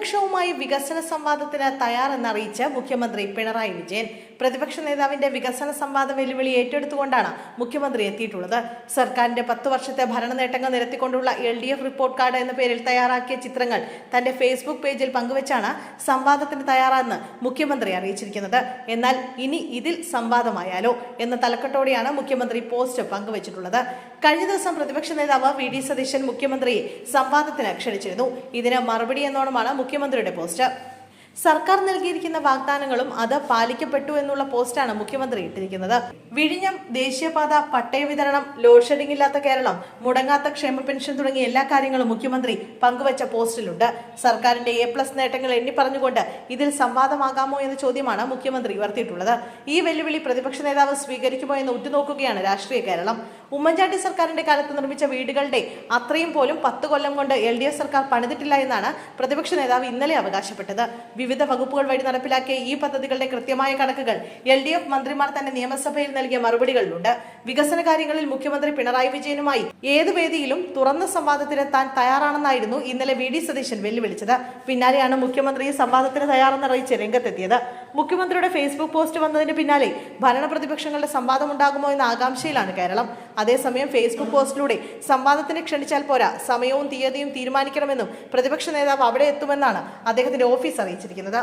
പ്രതിപക്ഷവുമായി വികസന സംവാദത്തിന് തയ്യാറെന്നറിയിച്ച് മുഖ്യമന്ത്രി പിണറായി വിജയൻ. പ്രതിപക്ഷ നേതാവിന്റെ വികസന സംവാദ വെല്ലുവിളി ഏറ്റെടുത്തുകൊണ്ടാണ് മുഖ്യമന്ത്രി എത്തിയിട്ടുള്ളത്. സർക്കാരിന്റെ 10 വർഷത്തെ ഭരണ നേട്ടങ്ങൾ നിരത്തിക്കൊണ്ടുള്ള LDF റിപ്പോർട്ട് കാർഡ് എന്ന പേരിൽ തയ്യാറാക്കിയ ചിത്രങ്ങൾ തന്റെ ഫേസ്ബുക്ക് പേജിൽ പങ്കുവച്ചാണ് സംവാദത്തിന് തയ്യാറാണെന്ന് മുഖ്യമന്ത്രി അറിയിച്ചിരിക്കുന്നത്. എന്നാൽ ഇനി ഇതിൽ സംവാദമായാലോ എന്ന തലക്കെട്ടോടെയാണ് മുഖ്യമന്ത്രി പോസ്റ്റ് പങ്കുവച്ചിട്ടുള്ളത്. കഴിഞ്ഞ ദിവസം പ്രതിപക്ഷ നേതാവ് VD സതീശൻ മുഖ്യമന്ത്രിയെ സംവാദത്തിന് ക്ഷണിച്ചിരുന്നു. ഇതിന് മറുപടി എന്നോണമാണ് മുഖ്യമന്ത്രിയുടെ പോസ്റ്റ്. സർക്കാർ നൽകിയിരിക്കുന്ന വാഗ്ദാനങ്ങളും അത് പാലിക്കപ്പെട്ടു എന്നുള്ള പോസ്റ്റാണ് മുഖ്യമന്ത്രി ഇട്ടിരിക്കുന്നത്. വിഴിഞ്ഞം, ദേശീയപാത, പട്ടയ വിതരണം, ലോഡ് ഷെഡിംഗ് ഇല്ലാത്ത കേരളം, മുടങ്ങാത്ത ക്ഷേമ പെൻഷൻ തുടങ്ങിയ എല്ലാ കാര്യങ്ങളും മുഖ്യമന്ത്രി പങ്കുവച്ച പോസ്റ്റിലുണ്ട്. സർക്കാരിന്റെ A+ നേട്ടങ്ങൾ എണ്ണി പറഞ്ഞുകൊണ്ട് ഇതിൽ സംവാദമാകാമോ എന്ന ചോദ്യമാണ് മുഖ്യമന്ത്രി ഉയർത്തിയിട്ടുള്ളത്. ഈ വെല്ലുവിളി പ്രതിപക്ഷ നേതാവ് സ്വീകരിക്കുമോ എന്ന് ഉറ്റുനോക്കുകയാണ് രാഷ്ട്രീയ കേരളം. ഉമ്മൻചാണ്ടി സർക്കാരിന്റെ കാലത്ത് നിർമ്മിച്ച വീടുകളുടെ അത്രയും പോലും 10 കൊല്ലം കൊണ്ട് LDF സർക്കാർ പണിതിട്ടില്ല എന്നാണ് പ്രതിപക്ഷ നേതാവ് ഇന്നലെ അവകാശപ്പെട്ടത്. വിവിധ വകുപ്പുകൾ വഴി നടപ്പിലാക്കിയ ഈ പദ്ധതികളുടെ കൃത്യമായ കണക്കുകൾ LDF മന്ത്രിമാർ തന്നെ നിയമസഭയിൽ നൽകിയ മറുപടികളിലുണ്ട്. വികസന കാര്യങ്ങളിൽ മുഖ്യമന്ത്രി പിണറായി വിജയനുമായി ഏത് വേദിയിലും തുറന്ന സംവാദത്തിന് താൻ തയ്യാറാണെന്നായിരുന്നു ഇന്നലെ VD സതീശൻ വെല്ലുവിളിച്ചത്. പിന്നാലെയാണ് മുഖ്യമന്ത്രി സംവാദത്തിന് തയ്യാറെന്നറിയിച്ച് രംഗത്തെത്തിയത്. മുഖ്യമന്ത്രിയുടെ ഫേസ്ബുക്ക് പോസ്റ്റ് വന്നതിന് പിന്നാലെ ഭരണ പ്രതിപക്ഷങ്ങളുടെ സംവാദം ഉണ്ടാകുമോ എന്ന ആകാംക്ഷയിലാണ് കേരളം. അതേസമയം ഫേസ്ബുക്ക് പോസ്റ്റിലൂടെ സംവാദത്തിന് ക്ഷണിച്ചാൽ പോരാ, സമയവും തീയതിയും തീരുമാനിക്കണമെന്നും പ്രതിപക്ഷ നേതാവ് അവിടെ എത്തുമെന്നാണ് അദ്ദേഹത്തിന്റെ ഓഫീസ് അറിയിച്ചിരിക്കുന്നത്.